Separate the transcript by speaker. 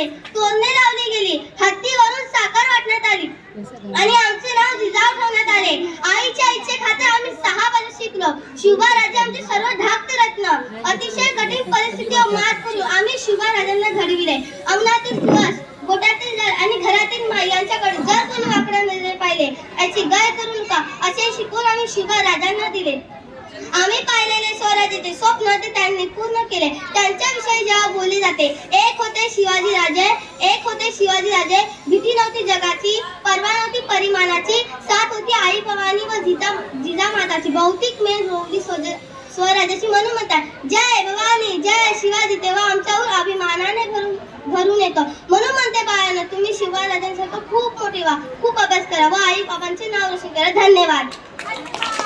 Speaker 1: आले, तोरणे लावली गेली, हत्तीवरून साखर वाटण्यात आली आणि आमचे नाव जिजाऊ ठेवण्यात आले. आईच्या इच्छेखातर आम्ही 6 वर्ष शिकलो. शिवबा-राजे आमचे सर्व धाकटे रत्न. अतिशय कठीण परिस्थितीवर मात करून आम्ही शिवबा-राजांना घडविले. अंगणातील दिवस, गोठ्यातील जल आणि घरातील माई यांच्याकडे जर कोणी वाकड्या नजरेने पाहिले, याची गय करू नका असे शिकवून आम्ही शिवबा-राजांना दिले. आम्ही पाहिलेले स्वराज्याचे स्वप्न ते त्यांनी पूर्ण केले. त्यांच्याविषयी जेव्हा बोलले जाते, एक होते शिवाजी राजे, एक होते शिवाजी राजे. भीती नव्हती जगाची, पर्वा नव्हती परिमाणाची, साथ होती आई भवानी व जिजामाताची. भौतिक मेल रोवली स्वराज्याची म्हणून म्हणतात, जय भवानी जय शिवाजी. तेव्हा आमच्यावर अभिमानाने भरून येतो. म्हणून म्हणते बाळांनो, तुम्ही शिवबा-राजांसारखं खूप मोठे व्हा, खूप अभ्यास करा व आई बाबांचे नाव रोशन करा. धन्यवाद.